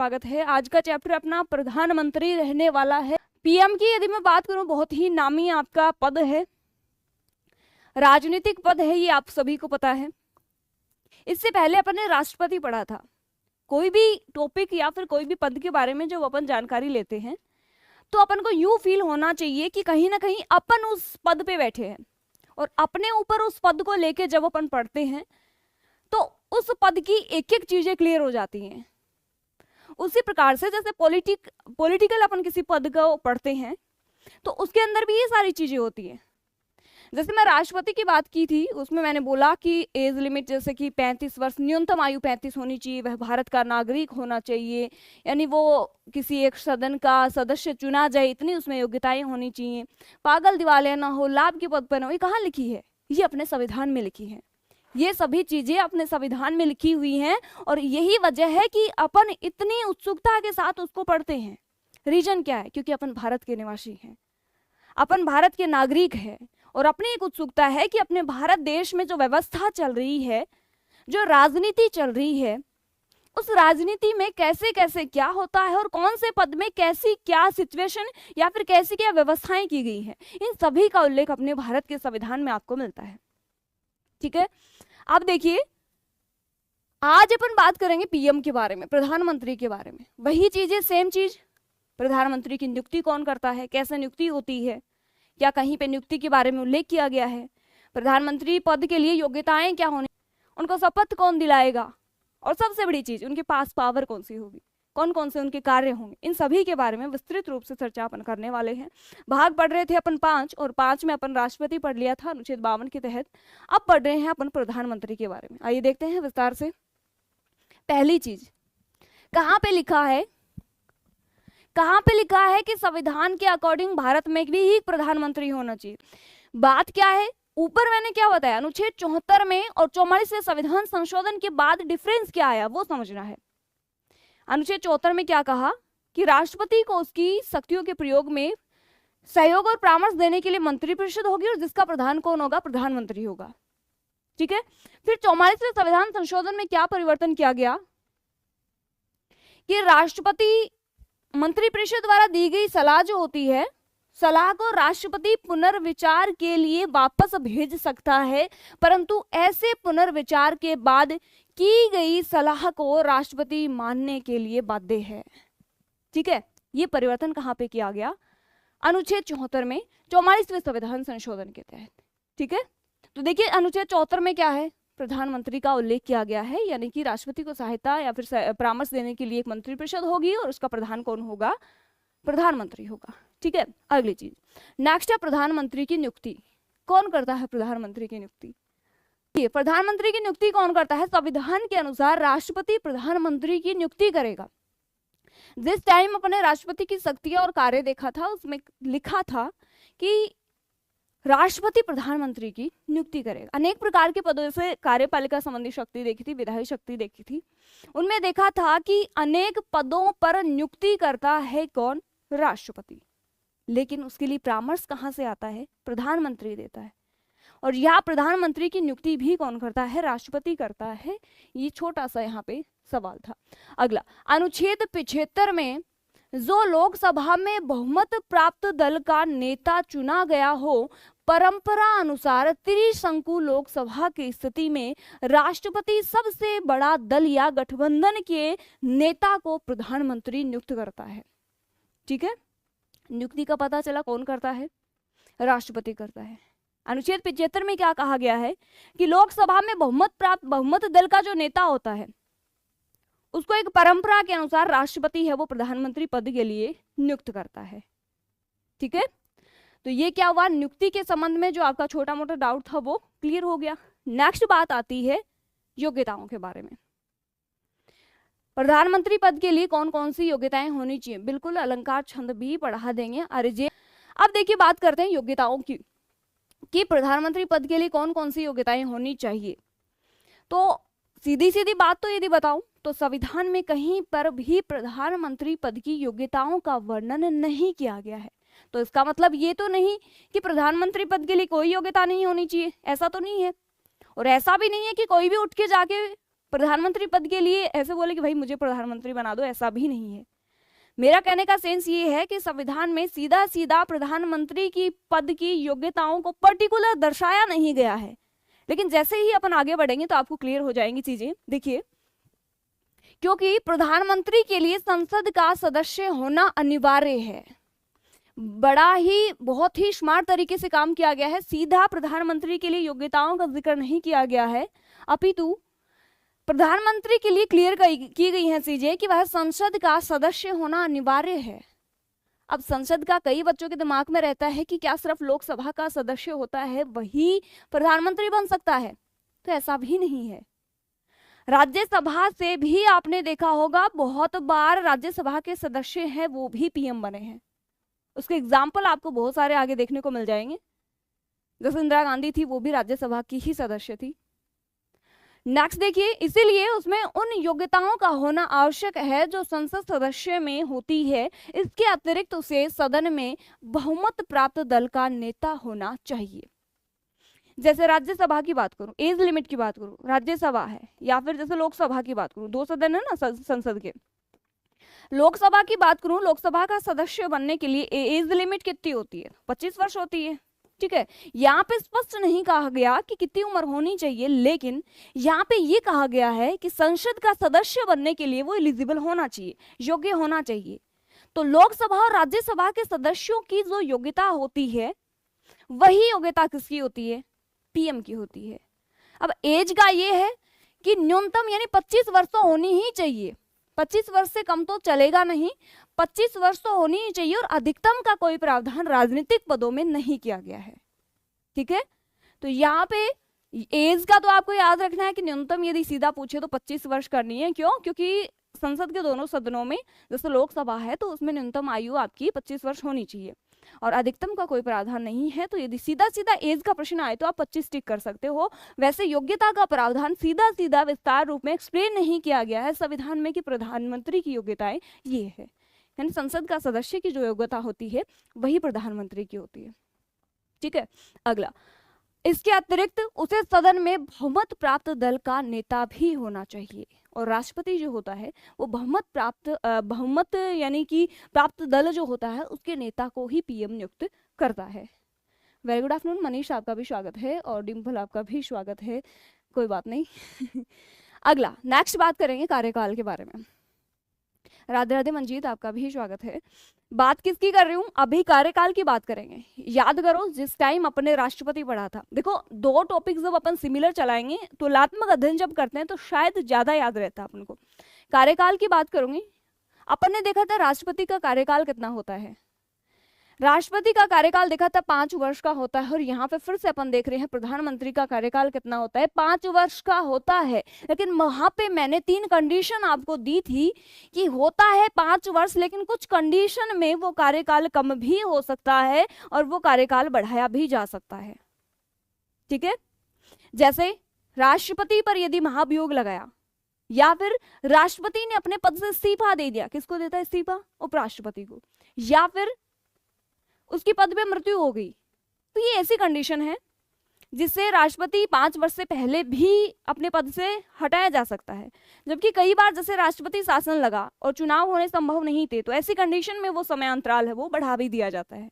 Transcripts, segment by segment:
स्वागत है। आज का चैप्टर अपना प्रधानमंत्री रहने वाला है। पीएम की यदि मैं बात करूं, बहुत ही नामी आपका पद है, राजनीतिक पद है, ये आप सभी को पता है। इससे पहले अपन ने राष्ट्रपति पढ़ा था। कोई भी टॉपिक या फिर कोई भी पद के बारे में जब अपन जानकारी लेते हैं तो अपन को यूं फील होना चाहिए कि कहीं ना कहीं अपन उस पद पे बैठे हैं, और अपने ऊपर उस पद को लेके जब अपन पढ़ते हैं तो उस पद की एक एक चीजें क्लियर हो जाती हैं। उसी प्रकार से जैसे पॉलिटिकल अपन किसी पद को पढ़ते हैं तो उसके अंदर भी ये सारी चीजें होती हैं। जैसे मैं राष्ट्रपति की बात की थी, उसमें मैंने बोला कि एज लिमिट जैसे कि 35 वर्ष, न्यूनतम आयु 35 होनी चाहिए, वह भारत का नागरिक होना चाहिए, यानी वो किसी एक सदन का सदस्य चुना जाए, इतनी उसमें योग्यताएं होनी चाहिए, पागल दिवालिया ना हो, लाभ के पद पर ना हो। ये कहाँ लिखी है? ये अपने संविधान में लिखी है। ये सभी चीजें अपने संविधान में लिखी हुई हैं और यही वजह है कि अपन इतनी उत्सुकता के साथ उसको पढ़ते हैं। रीजन क्या है? क्योंकि अपन भारत के निवासी हैं, अपन भारत के नागरिक हैं, और अपनी एक उत्सुकता है कि अपने भारत देश में जो व्यवस्था चल रही है, जो राजनीति चल रही है, उस राजनीति में कैसे कैसे क्या होता है और कौन से पद में कैसी क्या सिचुएशन या फिर कैसी क्या व्यवस्थाएं की गई हैं, इन सभी का उल्लेख अपने भारत के संविधान में आपको मिलता है। ठीक है, आप देखिए, आज अपन बात करेंगे पीएम के बारे में, प्रधानमंत्री के बारे में। वही चीजें, सेम चीज। प्रधानमंत्री की नियुक्ति कौन करता है, कैसे नियुक्ति होती है, क्या कहीं पे नियुक्ति के बारे में उल्लेख किया गया है, प्रधानमंत्री पद के लिए योग्यताएं क्या होनी, उनको शपथ कौन दिलाएगा, और सबसे बड़ी चीज उनके पास पावर कौन सी होगी, कौन कौन से उनके कार्य होंगे, इन सभी के बारे में विस्तृत रूप से चर्चा अपन करने वाले हैं। भाग पढ़ रहे थे अपन 5, और 5 में अपन राष्ट्रपति पढ़ लिया था अनुच्छेद 52 के तहत। अब पढ़ रहे हैं अपन प्रधानमंत्री के बारे में। आइए देखते हैं विस्तार से। पहली चीज, कहाँ पे लिखा है, कहाँ पे लिखा है कि संविधान के अकॉर्डिंग भारत में भी ही प्रधानमंत्री होना चाहिए? बात क्या है, ऊपर मैंने क्या बताया, अनुच्छेद 74 में और 44वें संविधान संशोधन के बाद डिफरेंस क्या आया वो समझना है। अनुच्छेद 74 में क्या कहा कि राष्ट्रपति को उसकी शक्तियों के प्रयोग में सहयोग और परामर्श देने के लिए मंत्रिपरिषद होगी, और जिसका प्रधान कौन होगा? प्रधानमंत्री होगा। ठीक है, फिर 44वें संविधान संशोधन में क्या परिवर्तन किया गया कि राष्ट्रपति मंत्रिपरिषद द्वारा दी गई सलाह जो होती है, सलाह को राष्ट्रपति पुनर्विचार के लिए वापस भेज सकता है, परंतु ऐसे पुनर्विचार के बाद की गई सलाह को राष्ट्रपति मानने के लिए बाध्य है। ठीक है, ये परिवर्तन कहां पे किया गया? अनुच्छेद 74 में 44वें संविधान संशोधन के तहत। ठीक है, तो देखिए अनुच्छेद 74 में क्या है, प्रधानमंत्री का उल्लेख किया गया है, यानी कि राष्ट्रपति को सहायता या फिर परामर्श देने के लिए एक मंत्रिपरिषद होगी, और उसका प्रधान कौन होगा? प्रधानमंत्री होगा। ठीक है, अगली चीज, नेक्स्ट है प्रधानमंत्री की नियुक्ति। कौन करता है प्रधानमंत्री की नियुक्ति? प्रधानमंत्री की नियुक्ति कौन करता है? संविधान के अनुसार राष्ट्रपति प्रधानमंत्री की नियुक्ति करेगा। जिस टाइम अपने राष्ट्रपति की शक्तियां और कार्य देखा था, उसमें लिखा था कि राष्ट्रपति प्रधानमंत्री की नियुक्ति करेगा। अनेक प्रकार के पदों से कार्यपालिका संबंधी शक्ति देखी थी, विधायी शक्ति देखी थी, उनमें देखा था कि अनेक पदों पर नियुक्ति करता है कौन? राष्ट्रपति। लेकिन उसके लिए परामर्श कहां से आता है? प्रधानमंत्री देता है। और यहाँ प्रधानमंत्री की नियुक्ति भी कौन करता है? राष्ट्रपति करता है। ये छोटा सा यहाँ पे सवाल था। अगला, अनुच्छेद 75 में जो लोकसभा में बहुमत प्राप्त दल का नेता चुना गया हो, परंपरा अनुसार त्रिशंकु लोकसभा की स्थिति में राष्ट्रपति सबसे बड़ा दल या गठबंधन के नेता को प्रधानमंत्री नियुक्त करता है। ठीक है, नियुक्ति का पता चला कौन करता है? राष्ट्रपति करता है। अनुच्छेद 75 में क्या कहा गया है कि लोकसभा में बहुमत दल का जो नेता होता है, उसको एक परंपरा के अनुसार राष्ट्रपति है वो प्रधानमंत्री पद के लिए नियुक्त करता है। ठीक है, तो ये क्या हुआ, नियुक्ति के संबंध में जो आपका छोटा मोटा डाउट था वो क्लियर हो गया। नेक्स्ट बात आती है योग्यताओं के बारे में। प्रधानमंत्री पद के लिए कौन कौन सी योग्यताएं होनी चाहिए? बिल्कुल, अलंकार छंद भी पढ़ा देंगे अरिजे। अब देखिए बात करते हैं योग्यताओं की कि प्रधानमंत्री पद के लिए कौन कौन सी योग्यताएं होनी चाहिए। तो सीधी सीधी बात तो यदि बताऊं तो संविधान में कहीं पर भी प्रधानमंत्री पद की योग्यताओं का वर्णन नहीं किया गया है। तो इसका मतलब ये तो नहीं कि प्रधानमंत्री पद के लिए कोई योग्यता नहीं होनी चाहिए, ऐसा तो नहीं है। और ऐसा भी नहीं है कि कोई भी उठ के जाके प्रधानमंत्री पद के लिए ऐसे बोले कि भाई मुझे प्रधानमंत्री बना दो, ऐसा भी नहीं है। मेरा कहने का सेंस ये है कि संविधान में सीधा सीधा प्रधानमंत्री की पद की योग्यताओं को पर्टिकुलर दर्शाया नहीं गया है, लेकिन जैसे ही अपन आगे बढ़ेंगे तो आपको क्लियर हो जाएंगी चीजें। देखिए, क्योंकि प्रधानमंत्री के लिए संसद का सदस्य होना अनिवार्य है। बड़ा ही बहुत ही स्मार्ट तरीके से काम किया गया है। सीधा प्रधानमंत्री के लिए योग्यताओं का जिक्र नहीं किया गया है, अपितु प्रधानमंत्री के लिए क्लियर की गई है चीजें कि वह संसद का सदस्य होना अनिवार्य है। अब संसद का कई बच्चों के दिमाग में रहता है कि क्या सिर्फ लोकसभा का सदस्य होता है वही प्रधानमंत्री बन सकता है, तो ऐसा भी नहीं है। राज्यसभा से भी आपने देखा होगा बहुत बार राज्यसभा के सदस्य हैं वो भी पीएम बने हैं। उसके एग्जाम्पल आपको बहुत सारे आगे देखने को मिल जाएंगे। जैसे इंदिरा गांधी थी, वो भी राज्यसभा की ही सदस्य थी। नेक्स्ट देखिए, इसीलिए उसमें उन योग्यताओं का होना आवश्यक है जो संसद सदस्य में होती है। इसके अतिरिक्त उसे सदन में बहुमत प्राप्त दल का नेता होना चाहिए। जैसे राज्यसभा की बात करूं, एज लिमिट की बात करूं, राज्यसभा है, या फिर जैसे लोकसभा की बात करूं, 2 सदन है ना संसद के। लोकसभा की बात करूं, लोकसभा का सदस्य बनने के लिए एज लिमिट कितनी होती है? 25 वर्ष होती है। ठीक है, यहाँ पे स्पष्ट नहीं कहा गया कि कितनी उम्र होनी चाहिए, लेकिन यहाँ पे ये कहा गया है कि संसद का सदस्य बनने के लिए वो एलिजिबल होना चाहिए, योग्य होना चाहिए। तो लोकसभा और राज्यसभा के सदस्यों की जो योग्यता होती है वही योग्यता किसकी होती है? पीएम की होती है। अब एज का ये है कि न्यूनतम यानी 25 वर्ष तो होनी ही चाहिए, 25 वर्ष से कम तो चलेगा नहीं, 25 वर्ष तो होनी ही चाहिए, और अधिकतम का कोई प्रावधान राजनीतिक पदों में नहीं किया गया है। ठीक है, तो यहाँ पे एज का तो आपको याद रखना है कि न्यूनतम यदि सीधा पूछे तो 25 वर्ष करनी है। क्यों? क्योंकि संसद के दोनों सदनों में जैसे लोकसभा है तो उसमें न्यूनतम आयु आपकी 25 वर्ष होनी चाहिए और अधिकतम का कोई प्रावधान नहीं है। तो यदि सीधा सीधा एज का प्रश्न आए तो आप 25 टिक कर सकते हो। वैसे योग्यता का प्रावधान सीधा सीधा विस्तार रूप में एक्सप्लेन नहीं किया गया है संविधान में कि प्रधानमंत्री की योग्यताएं ये है, यानी संसद का सदस्य की जो योग्यता होती है वही प्रधानमंत्री की होती है। ठीक है, अगला, इसके अतिरिक्त उसे सदन में बहुमत प्राप्त दल का नेता भी होना चाहिए, और राष्ट्रपति जो होता है वो बहुमत यानी कि प्राप्त दल जो होता है उसके नेता को ही पीएम नियुक्त करता है। वेरी गुड आफ्टरनून मनीष, आपका भी स्वागत है, और डिम्पल आपका भी स्वागत है, कोई बात नहीं। अगला, नेक्स्ट बात करेंगे कार्यकाल के बारे में। राधे राधे मंजीत, आपका भी स्वागत है। बात किसकी कर रही हूँ? अभी कार्यकाल की बात करेंगे। याद करो जिस टाइम अपने राष्ट्रपति पढ़ा था, देखो 2 टॉपिक जब अपन सिमिलर चलाएंगे तुलनात्मक अध्ययन जब करते हैं तो शायद ज्यादा याद रहता है अपन को। कार्यकाल की बात करूंगी, अपन ने देखा था राष्ट्रपति का कार्यकाल कितना होता है। राष्ट्रपति का कार्यकाल देखा था 5 वर्ष का होता है, और यहाँ पे फिर से अपन देख रहे हैं प्रधानमंत्री का कार्यकाल कितना होता है, 5 वर्ष का होता है। लेकिन वहां पे मैंने 3 कंडीशन आपको दी थी कि होता है 5 वर्ष, लेकिन कुछ कंडीशन में वो कार्यकाल कम भी हो सकता है और वो कार्यकाल बढ़ाया भी जा सकता है। ठीक है, जैसे राष्ट्रपति पर यदि महाभियोग लगाया या फिर राष्ट्रपति ने अपने पद से इस्तीफा दे दिया, किसको देता है इस्तीफा? उपराष्ट्रपति को। या फिर उसकी पद पे मृत्यु हो गई, तो ये ऐसी कंडीशन है जिससे राष्ट्रपति 5 वर्ष से पहले भी अपने पद से हटाया जा सकता है। जबकि कई बार जैसे राष्ट्रपति शासन लगा और चुनाव होने संभव नहीं थे, तो ऐसी कंडीशन में वो समयांतराल है वो बढ़ा भी दिया जाता है।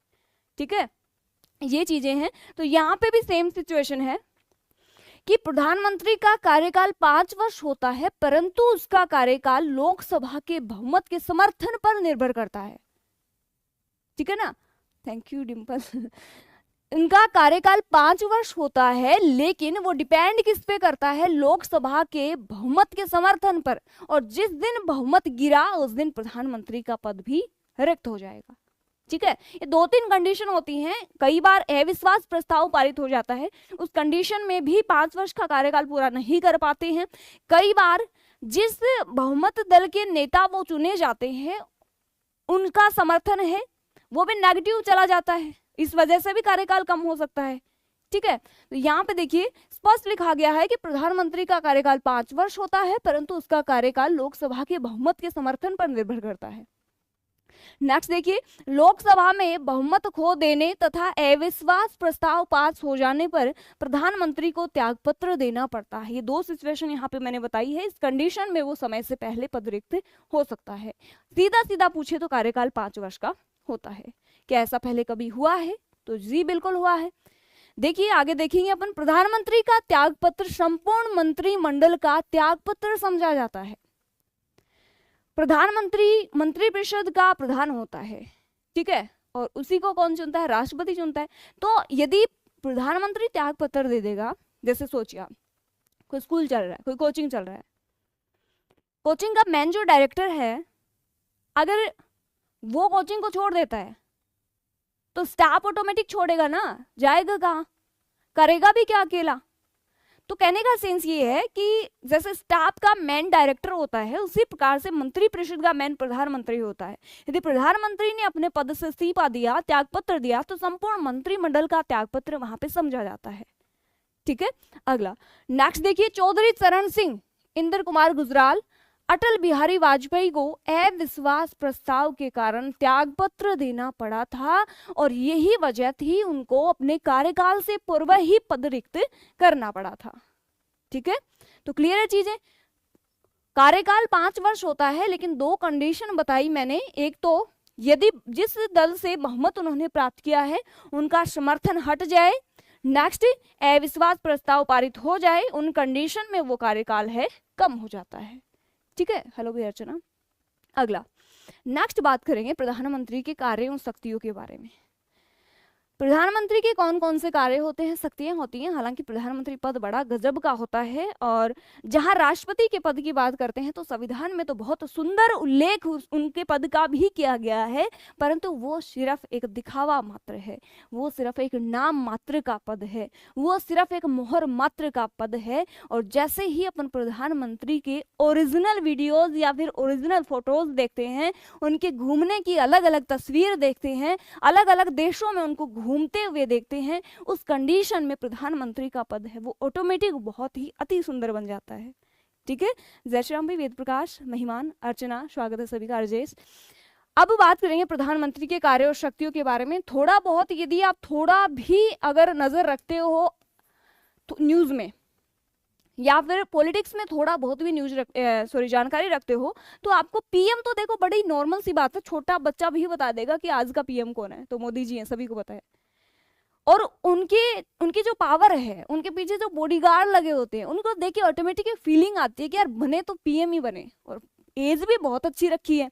ठीक है, ये चीजें हैं। तो यहाँ पे भी सेम सिचुएशन है कि प्रधानमंत्री का कार्यकाल 5 वर्ष होता है, परंतु उसका कार्यकाल लोकसभा के बहुमत के समर्थन पर निर्भर करता है। ठीक है ना, थैंक यू डिम्पल। इनका कार्यकाल 5 वर्ष होता है, लेकिन वो डिपेंड किस पे करता है? लोकसभा के बहुमत के समर्थन पर, और जिस दिन बहुमत गिरा उस दिन प्रधानमंत्री का पद भी रिक्त हो जाएगा। ठीक है, ये 2-3 कंडीशन होती हैं। कई बार अविश्वास प्रस्ताव पारित हो जाता है, उस कंडीशन में भी 5 वर्ष का कार्यकाल पूरा नहीं कर पाते हैं। कई बार जिस बहुमत दल के नेता वो चुने जाते हैं उनका समर्थन है वो भी नेगेटिव चला जाता है, इस वजह से भी कार्यकाल कम हो सकता है। ठीक है, तो यहाँ पे देखिए स्पष्ट लिखा गया है कि प्रधानमंत्री का कार्यकाल 5 वर्ष होता है, परंतु उसका कार्यकाल लोकसभा के बहुमत के समर्थन पर निर्भर करता है। नेक्स्ट देखिए, लोकसभा में बहुमत खो देने तथा अविश्वास प्रस्ताव पास हो जाने पर प्रधानमंत्री को त्यागपत्र देना पड़ता है। ये दो सिचुएशन यहाँ पे मैंने बताई है। इस कंडीशन में वो समय से पहले पद रिक्त हो सकता है। सीधा सीधा पूछे तो कार्यकाल 5 वर्ष का होता है। क्या ऐसा पहले कभी हुआ है? तो जी बिल्कुल हुआ है। देखिए आगे देखेंगे अपन, प्रधानमंत्री का त्यागपत्र संपूर्ण मंत्रिमंडल का त्यागपत्र समझा जाता है। प्रधानमंत्री मंत्रिपरिषद का प्रधान होता है, ठीक है, और उसी को कौन चुनता है? राष्ट्रपति चुनता है। तो यदि प्रधानमंत्री त्याग पत्र दे देगा, जैसे सोचिए आप कोई स्कूल चल रहा है, कोई कोचिंग चल रहा है, कोचिंग का मेन जो डायरेक्टर है अगर वो कोचिंग को छोड़ देता है तो स्टाफ ऑटोमेटिक छोड़ेगा ना, जाएगा कहाँ, करेगा भी क्या अकेला? तो कहने का सेंस ये है कि जैसे स्टाफ का मेन डायरेक्टर होता है, उसी प्रकार से मंत्रिपरिषद का मेन प्रधानमंत्री होता है। यदि प्रधानमंत्री ने अपने पद से इस्तीफा दिया, त्यागपत्र दिया, तो संपूर्ण मंत्रिमंडल का त्यागपत्र वहां पे समझा जाता है, ठीक है। अगला नेक्स्ट देखिए, चौधरी चरण सिंह, इंद्र कुमार गुजराल, अटल बिहारी वाजपेयी को अविश्वास प्रस्ताव के कारण त्यागपत्र देना पड़ा था और यही वजह थी उनको अपने कार्यकाल से पूर्व ही पद रिक्त करना पड़ा था, ठीक है। तो क्लियर है चीजें। कार्यकाल 5 वर्ष होता है, लेकिन 2 कंडीशन बताई मैंने। एक तो यदि जिस दल से बहुमत उन्होंने प्राप्त किया है उनका समर्थन हट जाए, नेक्स्ट अविश्वास प्रस्ताव पारित हो जाए, उन कंडीशन में वो कार्यकाल है कम हो जाता है, ठीक है। हेलो भी अर्चना। अगला नेक्स्ट बात करेंगे प्रधानमंत्री के कार्यों और शक्तियों के बारे में। प्रधानमंत्री के कौन कौन से कार्य होते हैं, शक्तियां होती हैं। हालांकि प्रधानमंत्री पद बड़ा गजब का होता है, और जहां राष्ट्रपति के पद की बात करते हैं तो संविधान में तो बहुत सुंदर उल्लेख उनके पद का भी किया गया है, परंतु वो सिर्फ एक दिखावा मात्र है, वो सिर्फ एक नाम मात्र का पद है, वो सिर्फ एक मोहर मात्र का पद है। और जैसे ही अपन प्रधानमंत्री के ओरिजिनल वीडियोज या फिर ओरिजिनल फोटोज देखते हैं, उनके घूमने की अलग अलग तस्वीर देखते हैं, अलग अलग देशों में उनको घूमते हुए देखते हैं, उस कंडीशन में प्रधानमंत्री का पद है वो ऑटोमेटिक बहुत ही अति सुंदर बन जाता है, ठीक है। जय श्री राम भाई, वेद प्रकाश, महिमान, अर्चना, स्वागत है सभी का। अर्जेश, अब बात करेंगे प्रधानमंत्री के कार्य और शक्तियों के बारे में। थोड़ा बहुत यदि आप थोड़ा भी अगर नजर रखते हो तो न्यूज में या फिर पॉलिटिक्स में थोड़ा बहुत भी जानकारी रखते हो, तो आपको पीएम तो देखो बड़ी नॉर्मल सी बात है, छोटा बच्चा भी बता देगा कि आज का पीएम कौन है, तो मोदी जी हैं, सभी को पता है। और उनकी जो पावर है, उनके पीछे जो बॉडीगार्ड लगे होते हैं, उनको देख के ऑटोमेटिक फीलिंग आती है कि यार बने तो पीएम ही बने। और एज भी बहुत अच्छी रखी है,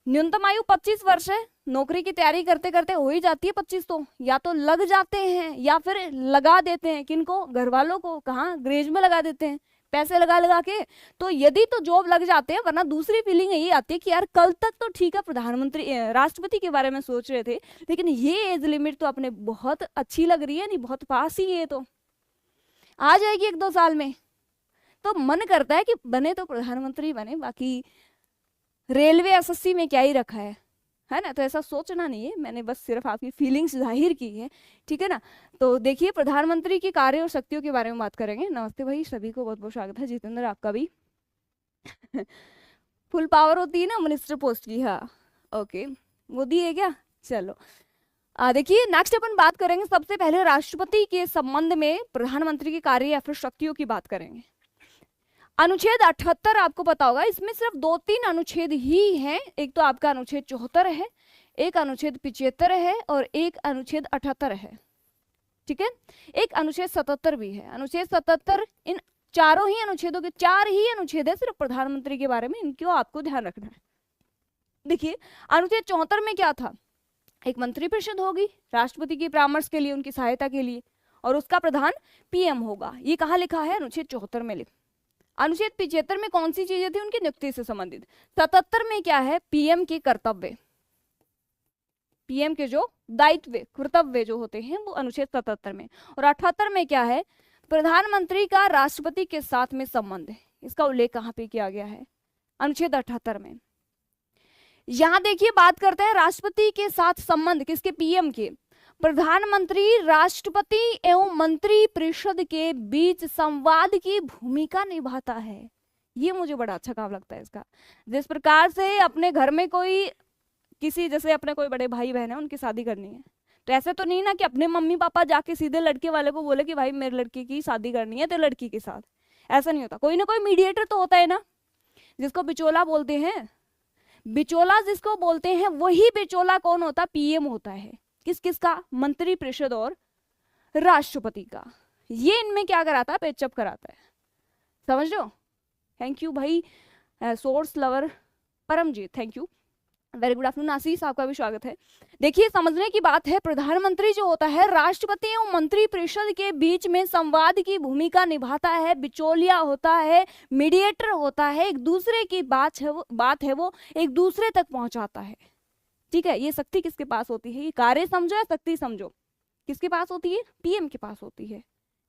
न्यूनतम आयु 25 वर्ष है। नौकरी की तैयारी करते करते हो ही जाती है 25, तो या तो लग जाते हैं या फिर लगा देते हैं, किनको, घर वालों को, कहाँ, ग्रेज में लगा देते हैं पैसे लगा लगा के। तो यदि तो जॉब लग जाते हैं, वरना दूसरी फीलिंग यही आती है कि यार कल तक तो ठीक है प्रधानमंत्री राष्ट्रपति के बारे में सोच रहे थे, लेकिन ये एज लिमिट तो अपने बहुत अच्छी लग रही है, नहीं बहुत पास ही है, तो आ जाएगी 1-2 साल में। तो मन करता है कि बने तो प्रधानमंत्री बने, बाकी रेलवे एसएससी में क्या ही रखा है ना। तो ऐसा सोचना नहीं है, मैंने बस सिर्फ आपकी फीलिंग्स जाहिर की है, ठीक है ना। तो देखिए प्रधानमंत्री के कार्य और शक्तियों के बारे में बात करेंगे। नमस्ते भाई, सभी को बहुत बहुत स्वागत है। जितेंद्र आपका भी फुल पावर होती है ना मिनिस्टर पोस्ट की, हाँ ओके, मोदी है क्या, चलो। देखिए नेक्स्ट अपन बात करेंगे, सबसे पहले राष्ट्रपति के संबंध में प्रधानमंत्री के कार्य या फिर शक्तियों की बात करेंगे। अनुच्छेद 78 आपको पता होगा, इसमें सिर्फ 2-3 अनुच्छेद ही हैं। एक तो आपका अनुच्छेद 74 है, एक अनुच्छेद 75 है और एक अनुच्छेद 78 है, ठीक है। एक अनुच्छेद 77 भी है। अनुच्छेद 77, इन चारों ही अनुच्छेदों के 4 ही अनुच्छेद है सिर्फ प्रधानमंत्री के बारे में, इनको आपको ध्यान रखना है। देखिए अनुच्छेद 74 में क्या था, एक मंत्रिपरिषद होगी राष्ट्रपति के परामर्श के लिए, उनकी सहायता के लिए, और उसका प्रधान पीएम होगा। ये कहाँ लिखा है, अनुच्छेद 74 में लिखा। अनुच्छेद 75 में कौन सी चीजें थी, उनकी नियुक्ति से संबंधित। 77 में क्या है, पीएम के कर्तव्य, पीएम के जो दायित्व कर्तव्य जो होते हैं वो अनुच्छेद 77 में। और 78 में क्या है, प्रधानमंत्री का राष्ट्रपति के साथ में संबंध है। इसका उल्लेख कहाँ पे किया गया है, अनुच्छेद 78 में। यहां देखिए बात करते हैं राष्ट्रपति के साथ संबंध किसके, पीएम के। प्रधानमंत्री राष्ट्रपति एवं मंत्री परिषद के बीच संवाद की भूमिका निभाता है। ये मुझे बड़ा अच्छा काम लगता है इसका। जिस प्रकार से अपने घर में कोई किसी जैसे अपने कोई बड़े भाई बहन है उनकी शादी करनी है, तो ऐसे तो नहीं ना कि अपने मम्मी पापा जाके सीधे लड़के वाले को बोले कि भाई मेरे लड़की की शादी करनी है तो लड़की के साथ, ऐसा नहीं होता। कोई ना कोई मीडिएटर तो होता है ना, जिसको बिचौला बोलते हैं। बिचौला जिसको बोलते हैं वही बिचौला कौन होता? पीएम होता है। किस किस का? मंत्री परिषद और राष्ट्रपति का। ये इनमें क्या कराता है? पेचअप कराता है। समझ लो। थैंक यू भाई source lover Paramjit, thank you, very good afternoon. Ashish आपका भी स्वागत है। देखिए समझने की बात है, प्रधानमंत्री जो होता है राष्ट्रपति एवं मंत्री परिषद के बीच में संवाद की भूमिका निभाता है, बिचौलिया होता है, मीडिएटर होता है, एक दूसरे की बात है वो एक दूसरे तक पहुंचाता है। ठीक है, ये शक्ति किसके पास होती है? ये कार्य समझो या शक्ति समझो, किसके पास होती है? पीएम के पास होती है।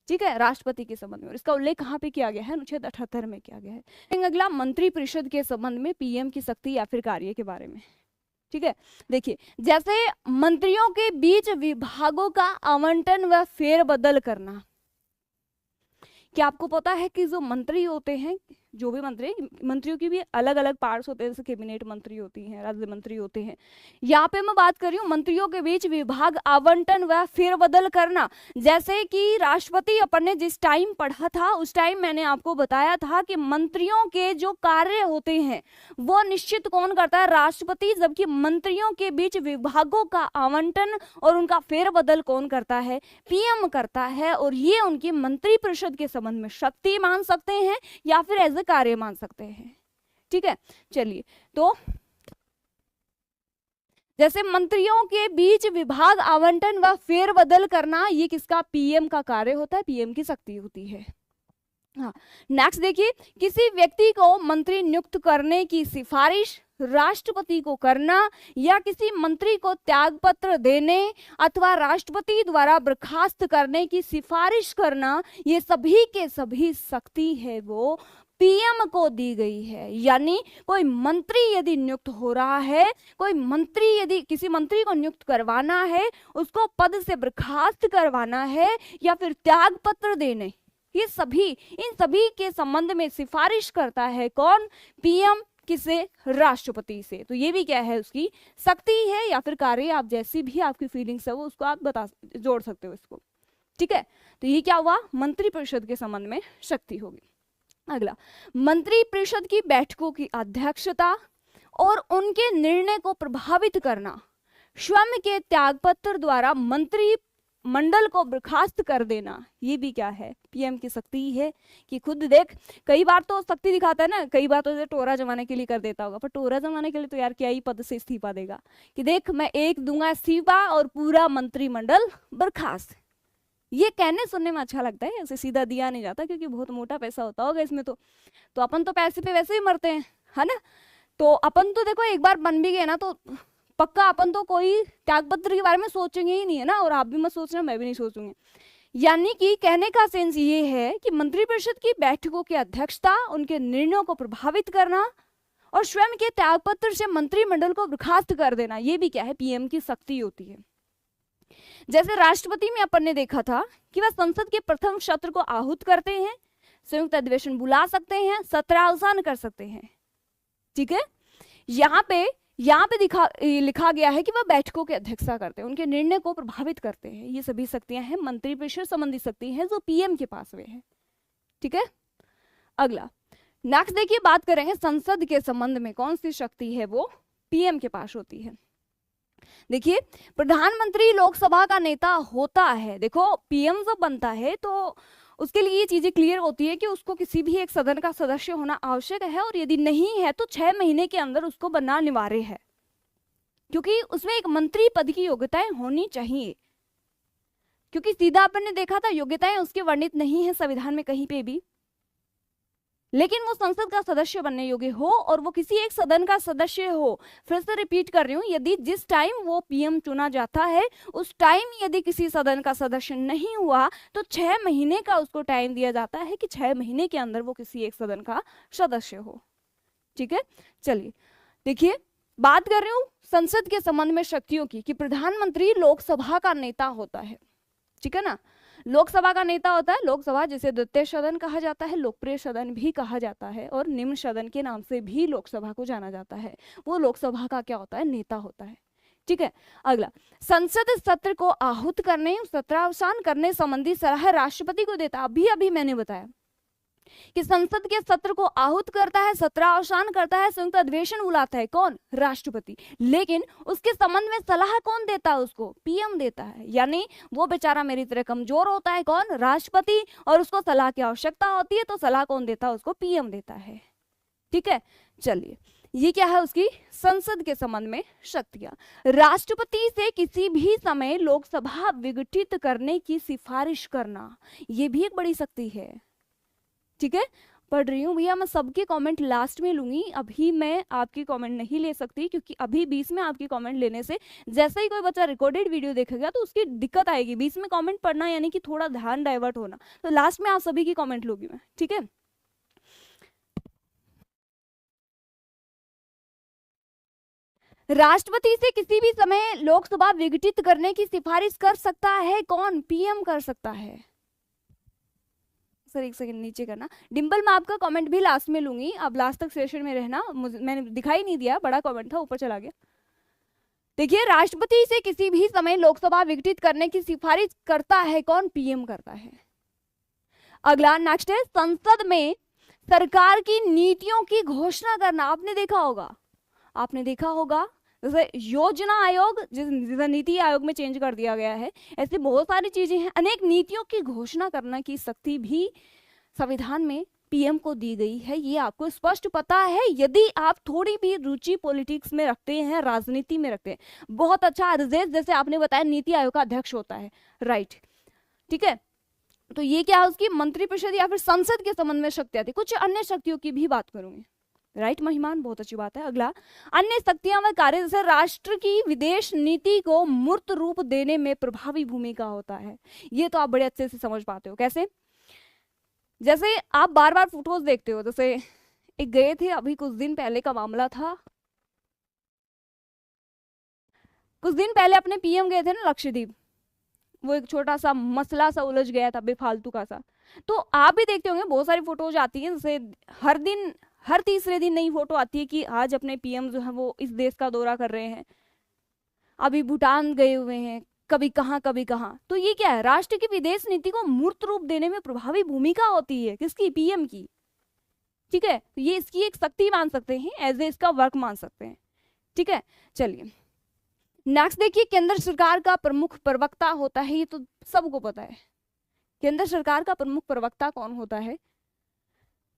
ठीक है, राष्ट्रपति के संबंध में। और इसका उल्लेख कहाँ पे किया गया है? अनुच्छेद 78 में किया गया है। अगला मंत्री परिषद के संबंध में पीएम की शक्ति या फिर कार्य के बारे में। ठीक है, देखिए जैसे मंत्रियों के बीच विभागों का आवंटन व फेरबदल करना। क्या आपको पता है कि जो मंत्री होते हैं, जो भी मंत्रियों की भी अलग अलग पार्ट्स होते हैं, जैसे कैबिनेट मंत्री होती हैं, राज्य मंत्री होते हैं। यहाँ पे मैं बात कर रही हूँ मंत्रियों के बीच विभाग आवंटन व फेरबदल करना। जैसे कि राष्ट्रपति अपन ने जिस टाइम पढ़ा था उस टाइम मैंने आपको बताया था कि मंत्रियों के जो कार्य होते हैं वो निश्चित कौन करता है? राष्ट्रपति, जबकि मंत्रियों के बीच विभागों का आवंटन और उनका फेरबदल कौन करता है? पीएम करता है। और ये उनकी मंत्री परिषद के संबंध में शक्ति मान सकते हैं या फिर एज ए कार्य मान सकते हैं। ठीक है, चलिए तो जैसे मंत्रियों के बीच विभाग आवंटन व फेरबदल करना, ये किसका? पीएम का कार्य होता है, पीएम की शक्ति होती है। हाँ, नेक्स्ट देखिए, किसी व्यक्ति को मंत्री नियुक्त करने की सिफारिश राष्ट्रपति को करना या किसी मंत्री को त्यागपत्र देने अथवा राष्ट्रपति द्वारा बर्खास्त करने की सिफारिश करना, ये सभी के सभी शक्ति है वो पीएम को दी गई है। यानी कोई मंत्री यदि नियुक्त हो रहा है, कोई मंत्री यदि किसी मंत्री को नियुक्त करवाना है, उसको पद से बर्खास्त करवाना है या फिर त्यागपत्र देने, ये सभी इन सभी के संबंध में सिफारिश करता है कौन? पीएम। किसे? राष्ट्रपति से। तो ये भी क्या है? उसकी शक्ति है या फिर कार्य, आप जैसी भी आपकी फीलिंग्स है वो उसको आप जोड़ सकते हो इसको। ठीक है, तो ये क्या हुआ? मंत्री परिषद के संबंध में शक्ति होगी। अगला, मंत्री परिषद की बैठकों की अध्यक्षता और उनके निर्णय को प्रभावित करना, स्वयं के त्यागपत्र द्वारा मंत्री मंडल को बर्खास्त कर देना, ये भी क्या है? पीएम की शक्ति है। कि खुद देख, कई बार तो शक्ति दिखाता है ना, कई बार तो टोरा जमाने के लिए कर देता होगा, पर टोरा जमाने के लिए तो यार क्या ही पद से इस्तीफा देगा कि देख मैं एक दूंगा इस्तीफा और पूरा मंत्रिमंडल बर्खास्त। ये कहने सुनने में अच्छा लगता है, ऐसे सीधा दिया नहीं जाता क्योंकि बहुत मोटा पैसा होता होगा इसमें। तो अपन तो पैसे पे वैसे ही मरते हैं, है ना। तो अपन तो देखो एक बार बन भी गए ना तो पक्का अपन तो कोई त्यागपत्र के बारे में सोचेंगे ही नहीं, है ना। और आप भी मत सोचना, मैं भी नहीं सोचूंगी। यानी कि कहने का सेंस ये है कि मंत्रिपरिषद की बैठकों की अध्यक्षता, उनके निर्णयों को प्रभावित करना और स्वयं के त्यागपत्र से मंत्रिमंडल को बर्खास्त कर देना, ये भी क्या है? पीएम की शक्ति होती है। जैसे राष्ट्रपति में अपन ने देखा था कि वह संसद के प्रथम सत्र को आहूत करते हैं, संयुक्त अधिवेशन बुला सकते हैं, सत्रावसान कर सकते हैं। ठीक है, यहाँ पे लिखा गया है कि वह बैठकों की अध्यक्षता करते हैं, उनके निर्णय को प्रभावित करते हैं। ये सभी शक्तियां हैं, मंत्रिपरिषद संबंधी शक्ति हैं जो पीएम के पास वे है। ठीक है, अगला नेक्स्ट देखिए, बात करेंगे संसद के संबंध में कौन सी शक्ति है वो पीएम के पास होती है। देखिए, प्रधानमंत्री लोकसभा का नेता होता है। देखो पीएम जब बनता है तो उसके लिए ये चीजें क्लियर होती है कि उसको किसी भी एक सदन का सदस्य होना आवश्यक है, और यदि नहीं है तो 6 महीने के अंदर उसको बनना अनिवार्य है, क्योंकि उसमें एक मंत्री पद की योग्यताएं होनी चाहिए। क्योंकि सीधा अपन ने देखा था योग्यताएं उसके वर्णित नहीं है संविधान में कहीं पे भी, लेकिन वो संसद का सदस्य बनने योग्य हो और वो किसी एक सदन का सदस्य हो। फिर से रिपीट कर रही हूँ, यदि जिस टाइम वो पीएम चुना जाता है उस टाइम यदि किसी सदन का सदस्य नहीं हुआ तो 6 महीने का उसको टाइम दिया जाता है कि 6 महीने के अंदर वो किसी एक सदन का सदस्य हो। ठीक है, चलिए देखिए, बात कर रही हूँ संसद के संबंध में शक्तियों की कि प्रधानमंत्री लोकसभा का नेता होता है। ठीक है ना, लोकसभा का नेता होता है लोकसभा, जिसे द्वितीय सदन कहा जाता है, लोकप्रिय सदन भी कहा जाता है और निम्न सदन के नाम से भी लोकसभा को जाना जाता है। वो लोकसभा का क्या होता है, नेता होता है। ठीक है, अगला, संसद सत्र को आहूत करने, सत्रावसान करने संबंधी सलाह राष्ट्रपति को देता है। अभी मैंने बताया कि संसद के सत्र को आहूत करता है, सत्रावसान करता है, संयुक्त अधिवेशन बुलाता है, कौन, राष्ट्रपति। लेकिन उसके संबंध में सलाह कौन देता है, उसको पीएम देता है। यानी वो बेचारा मेरी तरह कमजोर होता है, कौन, राष्ट्रपति, और उसको सलाह की आवश्यकता होती है तो सलाह कौन देता है, उसको पीएम देता है। ठीक है, चलिए, ये क्या है, उसकी संसद के संबंध में शक्तियां। राष्ट्रपति से किसी भी समय लोकसभा विघटित करने की सिफारिश करना, ये भी एक बड़ी शक्ति है। ठीक है, पढ़ रही हूँ भैया, मैं सबके कमेंट लास्ट में लूंगी, अभी मैं आपकी कमेंट नहीं ले सकती, क्योंकि अभी बीच में आपकी कमेंट लेने से जैसे ही कोई बच्चा रिकॉर्डेड वीडियो देखेगा तो उसकी दिक्कत आएगी। बीच में कमेंट पढ़ना यानी कि थोड़ा ध्यान डाइवर्ट होना, तो लास्ट में आप सभी की कमेंट लूंगी मैं। ठीक है, राष्ट्रपति से किसी भी समय लोकसभा विघटित करने की सिफारिश कर सकता है, कौन, पीएम कर सकता है। सर एक सेकंड नीचे करना, डिम्पल मैं आपका कमेंट भी लास्ट में लूंगी, आप लास्ट तक सेशन में रहना, मैंने दिखाई नहीं दिया, बड़ा कमेंट था, ऊपर चला गया। देखिए, राष्ट्रपति से किसी भी समय लोकसभा विघटित करने की सिफारिश करता है, कौन, पीएम करता है। अगला नेक्स्ट है, संसद में सरकार की नीतियों की घोषणा करना। आपने देखा होगा जैसे योजना आयोग, जिसे नीति आयोग में चेंज कर दिया गया है, ऐसे बहुत सारी चीजें हैं। अनेक नीतियों की घोषणा करने की शक्ति भी संविधान में पीएम को दी गई है, ये आपको स्पष्ट पता है यदि आप थोड़ी भी रुचि पॉलिटिक्स में रखते हैं, राजनीति में रखते हैं। बहुत अच्छा, जैसे आपने बताया नीति आयोग का अध्यक्ष होता है, राइट। ठीक है, तो ये क्या है, उसकी मंत्रिपरिषद या फिर संसद के संबंध में शक्तियां थी। कुछ अन्य शक्तियों की भी बात करूंगी, राइट महिमान, बहुत अच्छी बात है। अगला, अन्य शक्तियां व कार्य, जैसे राष्ट्र की विदेश नीति को मूर्त रूप देने में प्रभावी भूमिका होता है। ये तो आप बड़े अच्छे से समझ पाते हो। कैसे, जैसे आप बार बार फोटोज देखते हो, जैसे एक गए थे अभी कुछ दिन पहले का मामला था, कुछ दिन पहले अपने पीएम गए थे ना लक्षद्वीप, वो एक छोटा सा मसला सा उलझ गया था बेफालतू का सा। तो आप भी देखते होंगे बहुत सारी फोटोज आती हैं, जैसे हर तीसरे दिन नई फोटो आती है कि आज अपने पीएम जो है वो इस देश का दौरा कर रहे हैं, अभी भूटान गए हुए हैं, कभी कहाँ। तो ये क्या है, राष्ट्र की विदेश नीति को मूर्त रूप देने में प्रभावी भूमिका होती है, किसकी, पीएम की। ठीक है, ये इसकी एक शक्ति मान सकते हैं, एज ए इसका वर्क मान सकते हैं। ठीक है, चलिए नेक्स्ट देखिए, केंद्र सरकार का प्रमुख प्रवक्ता होता है, ये तो सबको पता है। केंद्र सरकार का प्रमुख प्रवक्ता कौन होता है,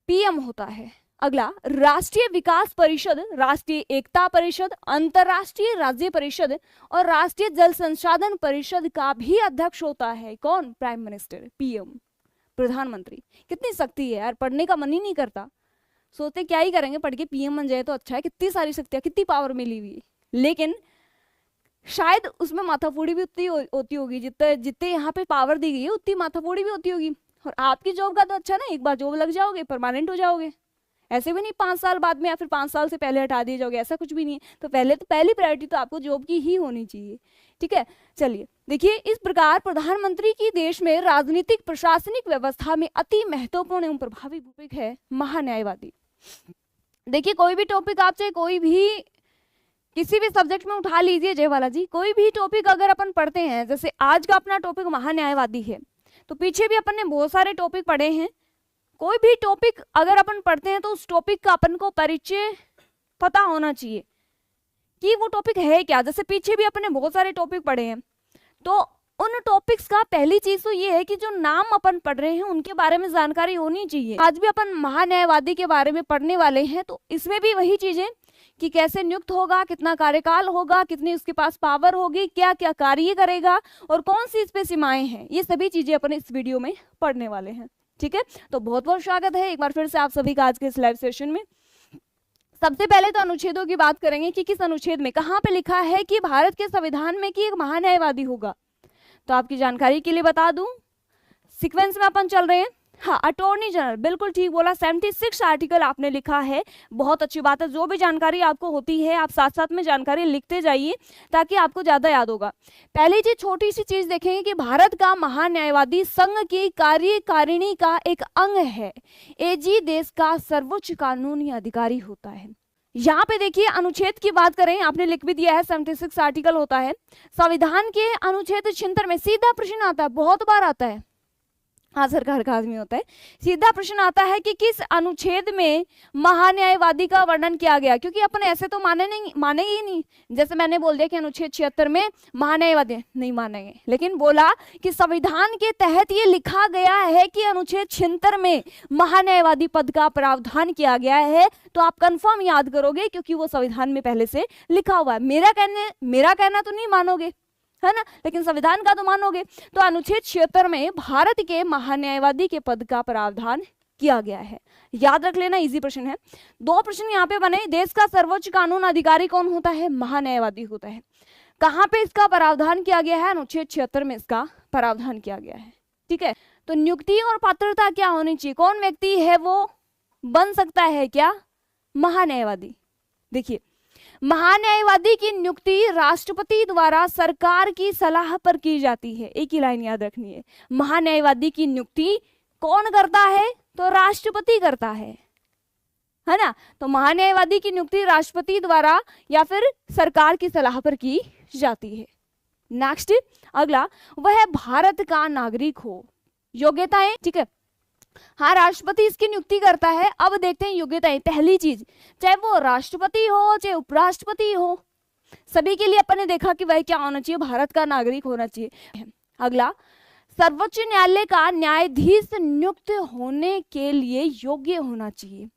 पीएम होता है। अगला, राष्ट्रीय विकास परिषद, राष्ट्रीय एकता परिषद, अंतरराष्ट्रीय राज्य परिषद और राष्ट्रीय जल संसाधन परिषद का भी अध्यक्ष होता है, कौन, प्राइम मिनिस्टर, पीएम, प्रधानमंत्री। कितनी शक्ति है यार, पढ़ने का मन ही नहीं करता, सोचते क्या ही करेंगे पढ़ के, पीएम बन जाए तो अच्छा है। कितनी सारी शक्तियां, कितनी पावर मिली हुई, लेकिन शायद उसमें माथाफोड़ी भी उतनी होती होगी, जितने यहाँ पे पावर दी गई है उतनी माथाफोड़ी भी होती होगी। और आपकी जॉब का तो अच्छा ना, एक बार जॉब लग जाओगे परमानेंट हो जाओगे, ऐसे भी नहीं 5 साल बाद में या फिर 5 साल से पहले हटा दिए जाओगे, ऐसा कुछ भी नहीं है। तो पहली प्रायोरिटी तो आपको जॉब की ही होनी चाहिए। ठीक है, चलिए देखिए, इस प्रकार प्रधानमंत्री की देश में राजनीतिक प्रशासनिक व्यवस्था में अति महत्वपूर्ण एवं प्रभावी भूमिका है, महान्यायवादी। देखिए, कोई भी टॉपिक आप चाहे कोई भी किसी भी सब्जेक्ट में उठा लीजिए जयवाला जी, कोई भी टॉपिक अगर अपन पढ़ते हैं, जैसे आज का अपना टॉपिक महान्यायवादी है, तो पीछे भी अपन ने बहुत सारे टॉपिक पढ़े हैं। कोई भी टॉपिक अगर अपन पढ़ते हैं तो उस टॉपिक का अपन को परिचय पता होना चाहिए कि वो टॉपिक है क्या। जैसे पीछे भी अपन ने बहुत सारे टॉपिक पढ़े हैं, तो उन टॉपिक्स का पहली चीज तो ये है कि जो नाम अपन पढ़ रहे हैं उनके बारे में जानकारी होनी चाहिए। आज भी अपन महान्यायवादी के बारे में पढ़ने वाले हैं, तो इसमें भी वही चीजें कि कैसे नियुक्त होगा, कितना कार्यकाल होगा, कितनी उसके पास पावर होगी, क्या क्या कार्य करेगा और कौन सी इस पे सीमाएं हैं, ये सभी चीजें अपन इस वीडियो में पढ़ने वाले हैं। ठीक है, तो बहुत बहुत स्वागत है एक बार फिर से आप सभी का आज के इस लाइव सेशन में। सबसे पहले तो अनुच्छेदों की बात करेंगे कि किस अनुच्छेद में कहाँ पे लिखा है कि भारत के संविधान में कि एक महान्यायवादी होगा। तो आपकी जानकारी के लिए बता दूं, सीक्वेंस में अपन चल रहे हैं। हाँ, अटॉर्नी जनरल, बिल्कुल ठीक बोला। 76 आर्टिकल आपने लिखा है, बहुत अच्छी बात है। जो भी जानकारी आपको होती है आप साथ साथ में जानकारी लिखते जाइए ताकि आपको ज्यादा याद होगा। पहली चीज, छोटी सी चीज देखेंगे कि भारत का महान्यायवादी संघ की कार्यकारिणी का एक अंग है। एजी देश का सर्वोच्च कानूनी अधिकारी होता है। यहाँ पे देखिए अनुच्छेद की बात करें, आपने लिख भी दिया है 76 आर्टिकल होता है। संविधान के अनुच्छेद 76 में सीधा प्रश्न आता है, बहुत बार आता है, हाँ सरकार का आदमी होता है, सीधा प्रश्न आता है कि किस अनुच्छेद में महान्यायवादी का वर्णन किया गया, क्योंकि अपन ऐसे तो मानेंगे ही नहीं। जैसे मैंने बोल दिया कि अनुच्छेद 76 में महान्यायवादी, नहीं मानेंगे, लेकिन बोला कि संविधान के तहत ये लिखा गया है कि अनुच्छेद 76 में महान्यायवादी पद का प्रावधान किया गया है, तो आप कंफर्म याद करोगे क्योंकि वो संविधान में पहले से लिखा हुआ है। मेरा कहना तो नहीं मानोगे, है ना, लेकिन संविधान का तो मानोगे। तो अनुच्छेद 76 में भारत के महान्यायवादी के पद का प्रावधान किया गया है, याद रख लेना, इजी प्रश्न है। 2 प्रश्न यहाँ पे बने। देश का सर्वोच्च कानून अधिकारी कौन होता है? महान्यायवादी होता है। कहाँ पे इसका प्रावधान किया गया है? अनुच्छेद 76 में इसका प्रावधान किया गया है। ठीक है, तो नियुक्ति और पात्रता क्या होनी चाहिए? कौन व्यक्ति है वो बन सकता है क्या? महान्यायवादी। देखिए, महान्यायवादी की नियुक्ति राष्ट्रपति द्वारा सरकार की सलाह पर की जाती है। एक ही लाइन याद रखनी है, महान्यायवादी की नियुक्ति कौन करता है? तो राष्ट्रपति करता है ना। तो महान्यायवादी की नियुक्ति राष्ट्रपति द्वारा या फिर सरकार की सलाह पर की जाती है। नेक्स्ट, अगला, वह भारत का नागरिक हो। योग्यताएं, ठीक है, हाँ राष्ट्रपति इसकी नियुक्ति करता है। अब देखते हैं योग्यताएं। पहली चीज, चाहे वो राष्ट्रपति हो चाहे उपराष्ट्रपति हो, सभी के लिए अपन ने देखा कि वह क्या होना चाहिए? भारत का नागरिक होना चाहिए। अगला, सर्वोच्च न्यायालय का न्यायाधीश नियुक्त होने के लिए योग्य होना चाहिए।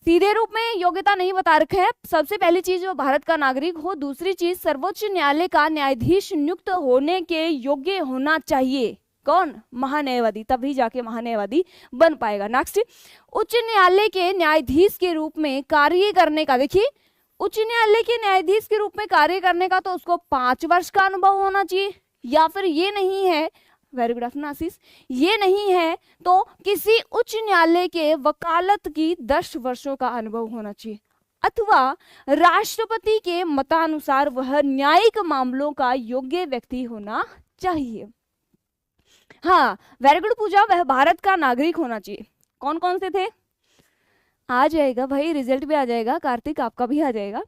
सीधे रूप में योग्यता नहीं बता रखे हैं। सबसे पहली चीज वो भारत का नागरिक हो, दूसरी चीज सर्वोच्च न्यायालय का न्यायाधीश नियुक्त होने के योग्य होना चाहिए। कौन? महान्यायवादी, तभी जाके महान्यायवादी बन पाएगा। नेक्स्ट, उच्च न्यायालय के न्यायाधीश के रूप में कार्य करने का, देखिए उच्च न्यायालय के न्यायाधीश के रूप में कार्य करने का तो उसको 5 वर्ष का अनुभव होना चाहिए, या फिर ये नहीं है, वेरी गुड आफ्टरनून आशीष, ये नहीं है तो किसी उच्च न्यायालय के वकालत की 10 वर्षों का अनुभव होना चाहिए, अथवा राष्ट्रपति के मतानुसार वह न्यायिक मामलों का योग्य व्यक्ति होना चाहिए। हाँ वेरी गुड पूजा, वह भारत का नागरिक होना चाहिए। कौन कौन से थे? आ जाएगा भाई, रिजल्ट भी आ जाएगा, कार्तिक आपका भी आ जाएगा।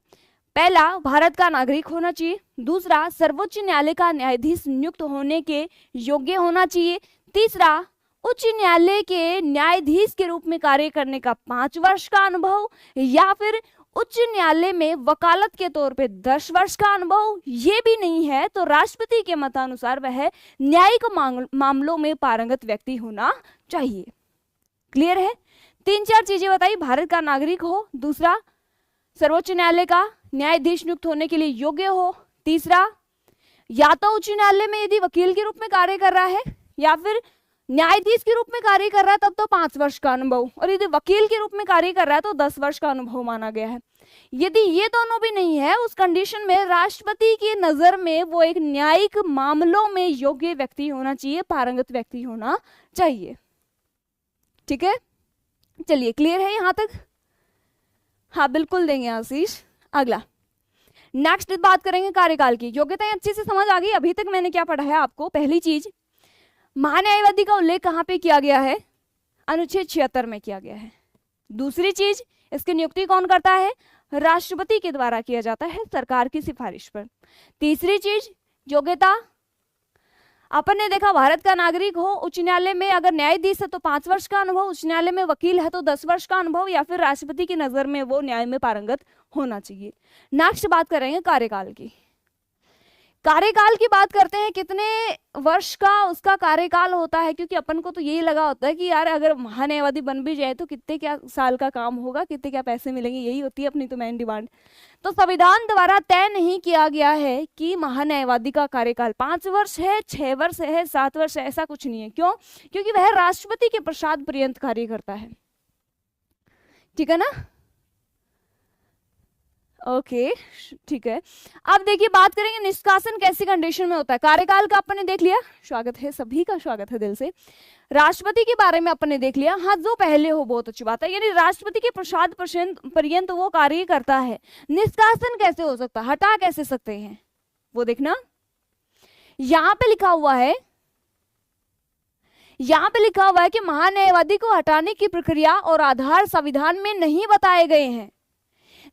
पहला, भारत का नागरिक होना चाहिए। दूसरा, सर्वोच्च न्यायालय का न्यायाधीश नियुक्त होने के योग्य होना चाहिए। तीसरा, उच्च न्यायालय के न्यायाधीश के रूप में कार्य करने का 5 वर्ष का अनुभव, या फिर उच्च न्यायालय में वकालत के तौर पे 10 वर्ष का अनुभव। ये भी नहीं है तो राष्ट्रपति के मतानुसार वह न्यायिक मामलों में पारंगत व्यक्ति होना चाहिए। क्लियर है? 3-4 चीजें बताई। भारत का नागरिक हो, दूसरा सर्वोच्च न्यायालय का न्यायाधीश नियुक्त होने के लिए योग्य हो, तीसरा या तो उच्च न्यायालय में यदि वकील के रूप में कार्य कर रहा है या फिर न्यायाधीश के रूप में कार्य कर रहा है तब तो 5 वर्ष का अनुभव, और यदि वकील के रूप में कार्य कर रहा है तो 10 वर्ष का अनुभव माना गया है। यदि ये दोनों भी नहीं है, उस कंडीशन में राष्ट्रपति की नजर में वो एक न्यायिक मामलों में योग्य व्यक्ति होना चाहिए, पारंगत व्यक्ति होना चाहिए। ठीक है, चलिए क्लियर है यहां तक? हाँ बिल्कुल देंगे आशीष। अगला नेक्स्ट बात करेंगे कार्यकाल की। योग्यताएं अच्छे से समझ आ गई? अभी तक मैंने क्या पढ़ा है आपको? पहली चीज, महान्यायवादी का उल्लेख कहां पे किया गया है? अनुच्छेद 76 में किया गया है। दूसरी चीज, इसकी नियुक्ति कौन करता है? राष्ट्रपति के द्वारा किया जाता है सरकार की सिफारिश पर। तीसरी चीज, योग्यता अपन ने देखा भारत का नागरिक हो, उच्च न्यायालय में अगर न्यायाधीश है तो 5 वर्ष का अनुभव, उच्च न्यायालय में वकील है तो 10 वर्ष का अनुभव, या फिर राष्ट्रपति की नजर में वो न्याय में पारंगत होना चाहिए। नेक्स्ट बात करेंगे कार्यकाल की। कार्यकाल की बात करते हैं, कितने वर्ष का उसका कार्यकाल होता है, क्योंकि अपन को तो यही लगा होता है कि यार अगर महान्यायवादी बन भी जाए तो कितने क्या साल का काम होगा, कितने क्या पैसे मिलेंगे, यही होती है अपनी तो मेन डिमांड। तो संविधान द्वारा तय नहीं किया गया है कि महान्यायवादी का कार्यकाल 5 वर्ष है, 6 वर्ष है, 7 वर्ष है, ऐसा कुछ नहीं है। क्यों? क्योंकि वह राष्ट्रपति के प्रसाद पर्यंत कार्य करता है। ठीक है ना? ओके ठीक है। अब देखिए बात करेंगे निष्कासन कैसी कंडीशन में होता है। कार्यकाल का अपन ने देख लिया, स्वागत है सभी का, स्वागत है दिल से। राष्ट्रपति के बारे में अपन ने देख लिया, हाँ जो पहले हो बहुत अच्छी बात है, यानी राष्ट्रपति के प्रसाद पर्यंत वो कार्य करता है। निष्कासन कैसे हो सकता है, हटा कैसे सकते हैं वो देखना। यहां पे लिखा हुआ है, यहां पे लिखा हुआ है कि महान्यायवादी को हटाने की प्रक्रिया और आधार संविधान में नहीं बताए गए हैं।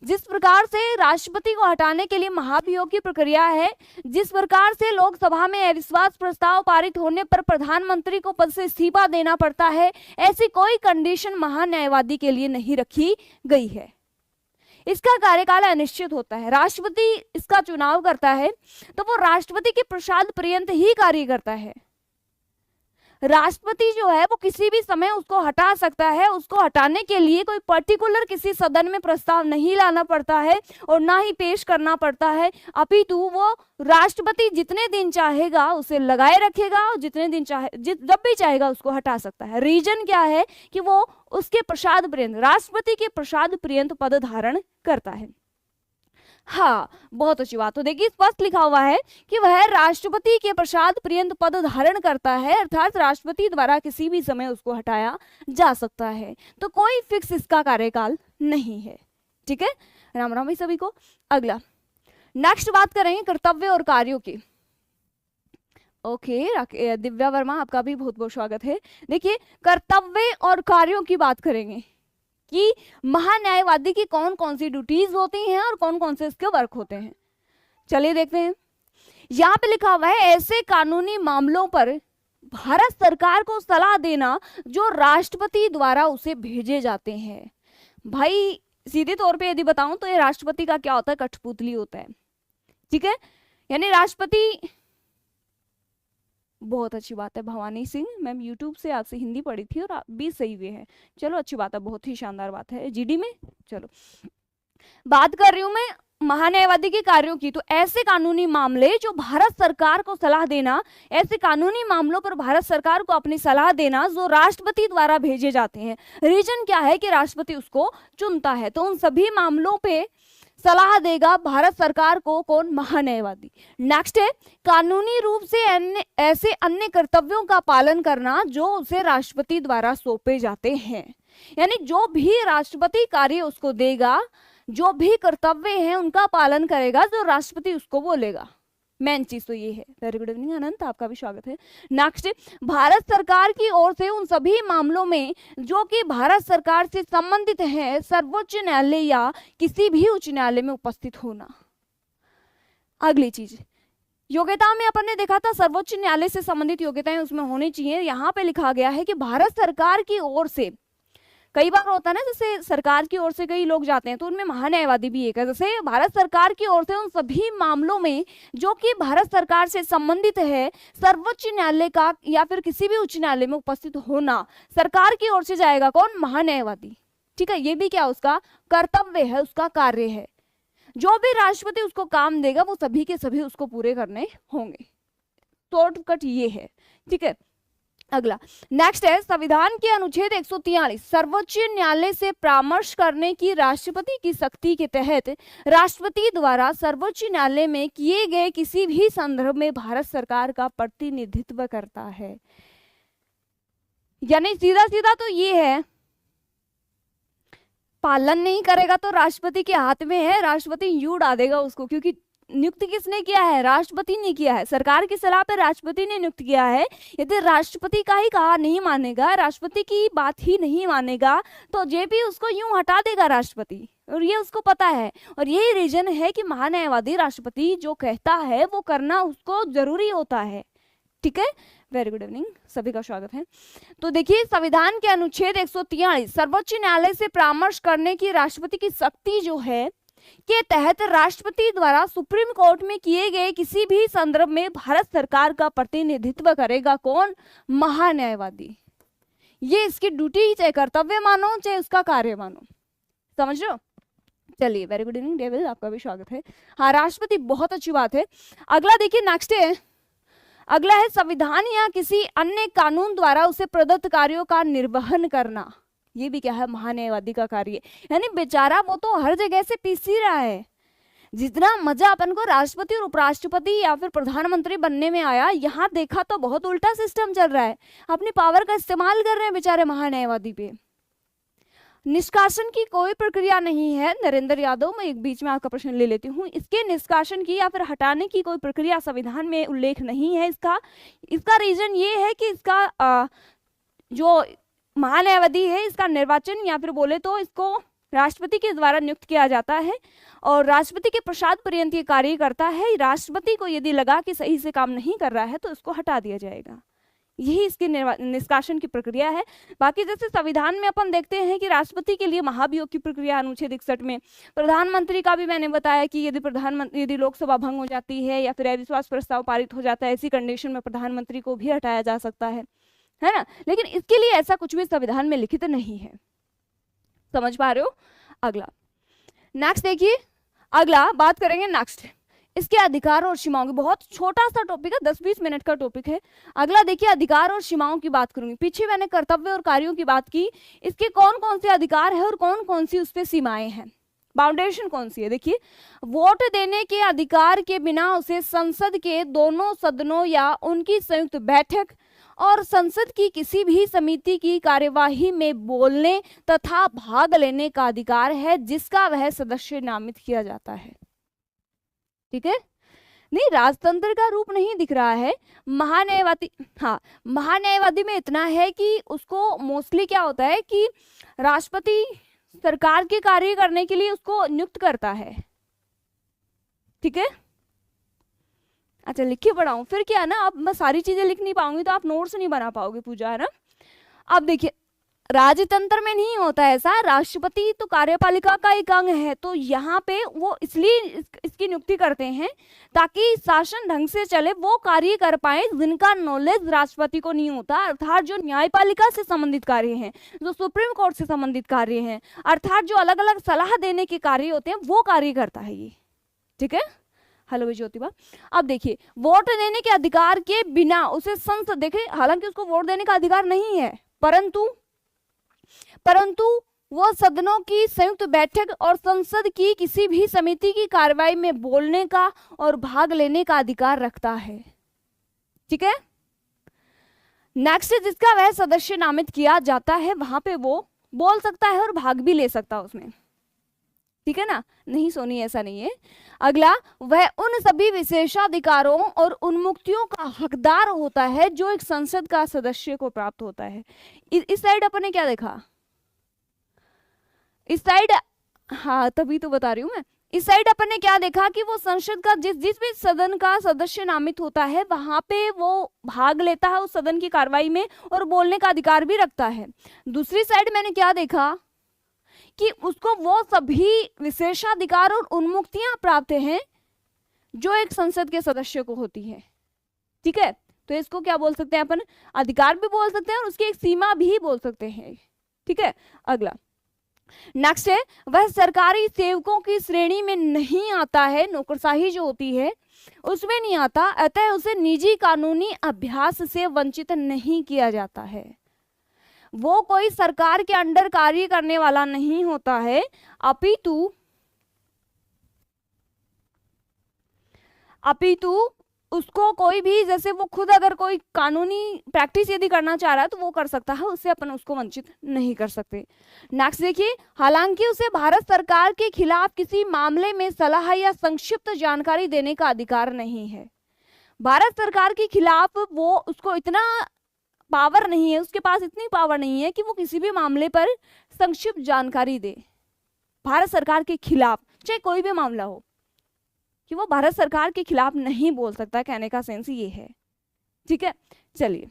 जिस प्रकार से राष्ट्रपति को हटाने के लिए महाभियोग की प्रक्रिया है, जिस प्रकार से लोकसभा में अविश्वास प्रस्ताव पारित होने पर प्रधानमंत्री को पद से इस्तीफा देना पड़ता है, ऐसी कोई कंडीशन महान्यायवादी के लिए नहीं रखी गई है। इसका कार्यकाल अनिश्चित होता है। राष्ट्रपति इसका चुनाव करता है तो वो राष्ट्रपति के प्रसाद पर्यंत ही कार्य करता है। राष्ट्रपति जो है वो किसी भी समय उसको हटा सकता है। उसको हटाने के लिए कोई पर्टिकुलर किसी सदन में प्रस्ताव नहीं लाना पड़ता है और ना ही पेश करना पड़ता है, अपितु वो राष्ट्रपति जितने दिन चाहेगा उसे लगाए रखेगा और जितने दिन चाहे जब भी चाहेगा उसको हटा सकता है। रीजन क्या है कि वो उसके प्रसाद पर्यंत, राष्ट्रपति के प्रसाद पर्यंत पद धारण करता है। हाँ बहुत अच्छी बात। तो देखिए स्पष्ट लिखा हुआ है कि वह राष्ट्रपति के प्रसाद पर्यंत पद धारण करता है, अर्थात राष्ट्रपति द्वारा किसी भी समय उसको हटाया जा सकता है। तो कोई फिक्स इसका कार्यकाल नहीं है। ठीक है, राम राम भाई सभी को। अगला नेक्स्ट बात करेंगे कर्तव्य और कार्यों की। ओके दिव्या वर्मा आपका भी बहुत बहुत स्वागत है। देखिए कर्तव्य और कार्यों की बात करेंगे कि महान्यायवादी की कौन कौन सी ड्यूटीज होती हैं और कौन कौन से इसके वर्क होते हैं। चलिए देखते हैं। यहाँ पे लिखा हुआ है ऐसे कानूनी मामलों पर भारत सरकार को सलाह देना जो राष्ट्रपति द्वारा उसे भेजे जाते हैं। भाई सीधे तौर पे यदि बताऊं तो ये राष्ट्रपति का क्या होता है, कठपुतली होता है। ठीक है, यानी राष्ट्रपति, बहुत अच्छी बात है भवानी सिंह मैम, यूट्यूब से आज से हिंदी पढ़ी थी और आप भी सही हुए हैं। चलो अच्छी बात है, बहुत ही शानदार बात है जीडी में। चलो बात कर रही हूं मैं महान्यायवादी के कार्यों की। तो ऐसे कानूनी मामले जो भारत सरकार को सलाह देना, ऐसे कानूनी मामलों पर भारत सरकार को अपनी सलाह देना जो राष्ट्रपति द्वारा भेजे जाते हैं। रीजन क्या है कि राष्ट्रपति उसको चुनता है, तो उन सभी मामलों पे सलाह देगा भारत सरकार को कौन, महान्यायवादी। नेक्स्ट है कानूनी रूप से ऐसे अन्य कर्तव्यों का पालन करना जो उसे राष्ट्रपति द्वारा सौंपे जाते हैं। यानी जो भी राष्ट्रपति कार्य उसको देगा, जो भी कर्तव्य हैं उनका पालन करेगा जो राष्ट्रपति उसको बोलेगा। मेन चीज तो ये है। वेरी गुड इवनिंग अनंत, आपका भी स्वागत है। नेक्स्ट भारत सरकार की ओर से उन सभी मामलों में जो कि भारत सरकार से संबंधित है सर्वोच्च न्यायालय या किसी भी उच्च न्यायालय में उपस्थित होना। अगली चीज योग्यता में अपन ने देखा था सर्वोच्च न्यायालय से संबंधित योग्यताएं उसमें होनी चाहिए। यहाँ पे लिखा गया है कि भारत सरकार की ओर से, कई बार होता है ना जैसे सरकार की ओर से कई लोग जाते हैं तो उनमें महान्यायवादी भी एक है। जैसे भारत सरकार की ओर से उन सभी मामलों में जो कि भारत सरकार से संबंधित है सर्वोच्च न्यायालय का या फिर किसी भी उच्च न्यायालय में उपस्थित होना सरकार की ओर से जाएगा कौन, महान्यायवादी। ठीक है, ये भी क्या उसका कर्तव्य है, उसका कार्य है। जो भी राष्ट्रपति उसको काम देगा वो सभी के सभी उसको पूरे करने होंगे। शॉर्टकट ये है। ठीक है, अगला नेक्स्ट है संविधान के अनुच्छेद 143 सर्वोच्च न्यायालय से परामर्श करने की राष्ट्रपति की शक्ति के तहत राष्ट्रपति द्वारा सर्वोच्च न्यायालय में किए गए किसी भी संदर्भ में भारत सरकार का प्रतिनिधित्व करता है। यानी सीधा सीधा तो ये है, पालन नहीं करेगा तो राष्ट्रपति के हाथ में है, राष्ट्रपति यूं उड़ा देगा उसको, क्योंकि नियुक्त किसने किया है, राष्ट्रपति ने किया है। सरकार की सलाह पर राष्ट्रपति ने नियुक्त किया है। यदि राष्ट्रपति का ही कहा नहीं मानेगा, राष्ट्रपति की बात ही नहीं मानेगा तो जेपी उसको यूं हटा देगा राष्ट्रपति, और ये उसको पता है। और यही रीजन है कि महान्यायवादी राष्ट्रपति जो कहता है वो करना उसको जरूरी होता है। ठीक है, वेरी गुड इवनिंग, सभी का स्वागत है। तो देखिए संविधान के अनुच्छेद 143 सर्वोच्च न्यायालय से परामर्श करने की राष्ट्रपति की शक्ति जो है के तहत राष्ट्रपति द्वारा सुप्रीम कोर्ट में किए गए किसी भी संदर्भ में भारत सरकार का प्रतिनिधित्व करेगा कौन, महान्यायवादी। ये इसकी ड्यूटी, चाहे कर्तव्य मानो चाहे उसका कार्य मानो, समझ रहे हो। चलिए वेरी गुड इवनिंग डेविल, आपका भी स्वागत है। हाँ राष्ट्रपति, बहुत अच्छी बात है। अगला देखिए नेक्स्ट है, अगला है संविधान या किसी अन्य कानून द्वारा उसे प्रदत्त कार्यों का निर्वहन करना। ये भी क्या है, महान्यायवादी का कार्य। यानी बेचारा वो तो हर जगह से पीस ही रहा है, जितना मजा अपन को राष्ट्रपति और उपराष्ट्रपति या फिर प्रधानमंत्री बनने में आया, यहाँ देखा तो बहुत उल्टा सिस्टम चल रहा है। अपनी पावर का इस्तेमाल कर रहे हैं बेचारे महान्यायवादी पे। निष्कासन की कोई प्रक्रिया नहीं है नरेंद्र यादव, मैं एक बीच में आपका प्रश्न ले लेती हूँ। इसके निष्कासन की या फिर हटाने की कोई प्रक्रिया संविधान में उल्लेख नहीं है। इसका रीजन ये है कि इसका जो महान्यायवादी है, इसका निर्वाचन या फिर बोले तो इसको राष्ट्रपति के द्वारा नियुक्त किया जाता है और राष्ट्रपति के प्रसाद पर्यंत ये कार्य करता है। राष्ट्रपति को यदि लगा कि सही से काम नहीं कर रहा है तो इसको हटा दिया जाएगा। यही इसकी निष्कासन की प्रक्रिया है। बाकी जैसे संविधान में अपन देखते हैं कि राष्ट्रपति के लिए महाभियोग की प्रक्रिया अनुच्छेद 61 में, प्रधानमंत्री का भी मैंने बताया कि यदि लोकसभा भंग हो जाती है या फिर अविश्वास प्रस्ताव पारित हो जाता है, ऐसी कंडीशन में प्रधानमंत्री को भी हटाया जा सकता है ना। लेकिन इसके लिए ऐसा कुछ भी संविधान में लिखित नहीं है। समझ पा रहे हो? अगला नेक्स्ट देखिए, अगला बात करेंगे नेक्स्ट इसके अधिकार और सीमाओं की। बहुत छोटा सा टॉपिक है, 10-20 मिनट का टॉपिक है। अगला देखिए, अधिकार और सीमाओं की बात करूंगी। पीछे मैंने कर्तव्य और कार्यों की बात की, इसके कौन कौन से अधिकार है और कौन कौन सी उस पर सीमाएं हैं, बाउंडेशन कौन सी है। देखिए, वोट देने के अधिकार के बिना उसे संसद के दोनों सदनों या उनकी संयुक्त बैठक और संसद की किसी भी समिति की कार्यवाही में बोलने तथा भाग लेने का अधिकार है, जिसका वह सदस्य नामित किया जाता है। ठीक है, नहीं राजतंत्र का रूप नहीं दिख रहा है। महान्यायवादी, हाँ महान्यायवादी में इतना है कि उसको मोस्टली क्या होता है कि राष्ट्रपति सरकार के कार्य करने के लिए उसको नियुक्त करता है। ठीक है, अच्छा लिखिए पढ़ाऊं फिर क्या है ना, अब मैं सारी चीजें लिख नहीं पाऊंगी तो आप नोट्स नहीं बना पाओगे पूजा, है ना। अब देखिए, राजतंत्र में नहीं होता ऐसा, राष्ट्रपति तो कार्यपालिका का एक अंग है, तो यहाँ पे वो इसलिए इसकी नियुक्ति करते हैं ताकि शासन ढंग से चले, वो कार्य कर पाए जिनका नॉलेज राष्ट्रपति को नहीं होता, अर्थात जो न्यायपालिका से संबंधित कार्य हैं, जो सुप्रीम कोर्ट से संबंधित कार्य हैं, अर्थात जो अलग अलग सलाह देने के कार्य होते हैं, वो कार्य करता है ये। ठीक है, हेलो ज्योतिबा। अब देखिए, वोट देने के अधिकार के बिना उसे संसद, देखे हालांकि उसको वोट देने का अधिकार नहीं है, परंतु वो सदनों की संयुक्त बैठक और संसद की किसी भी समिति की कार्रवाई में बोलने का और भाग लेने का अधिकार रखता है। ठीक है, नेक्स्ट, जिसका वह सदस्य नामित किया जाता है, वहां पे वो बोल सकता है और भाग भी ले सकता है उसमें। ठीक है ना, नहीं सोनी ऐसा नहीं है। अगला, वह उन सभी विशेषाधिकारों और उन्मुक्तियों का हकदार होता है जो एक संसद का सदस्य को प्राप्त होता है। इस साइड अपन ने क्या देखा, इस साइड, हाँ तभी तो बता रही हूं मैं, इस साइड अपन ने क्या देखा कि वो संसद का जिस भी सदन का सदस्य नामित होता है वहां पे वो भाग लेता है उस सदन की कार्रवाई में और बोलने का अधिकार भी रखता है। दूसरी साइड मैंने क्या देखा कि उसको वो सभी विशेषाधिकार और उन्मुक्तियां प्राप्त हैं जो एक संसद के सदस्य को होती है। ठीक है, तो इसको क्या बोल सकते हैं अपन, अधिकार भी बोल सकते हैं और उसकी एक सीमा भी बोल सकते हैं। ठीक है, अगला नेक्स्ट है, वह सरकारी सेवकों की श्रेणी में नहीं आता है, नौकरशाही जो होती है उसमें नहीं आता, अतः उसे निजी कानूनी अभ्यास से वंचित नहीं किया जाता है। वो कोई सरकार के अंडर कार्य करने वाला नहीं होता है, अपितु उसको कोई भी, जैसे वो खुद अगर कोई कानूनी प्रैक्टिस यदि करना चाह रहा है तो वो कर सकता है, उससे अपन उसको वंचित नहीं कर सकते। नेक्स्ट देखिए, हालांकि उसे भारत सरकार के खिलाफ किसी मामले में सलाह या संक्षिप्त जानकारी देने का अधिकार नहीं है। भारत सरकार के खिलाफ वो, उसको इतना पावर नहीं है, उसके पास इतनी पावर नहीं है कि वो किसी भी मामले पर संक्षिप्त जानकारी दे भारत सरकार के खिलाफ, चाहे कोई भी मामला हो, कि वो भारत सरकार के खिलाफ नहीं बोल सकता। कहने का सेंस ये है। ठीक है, चलिए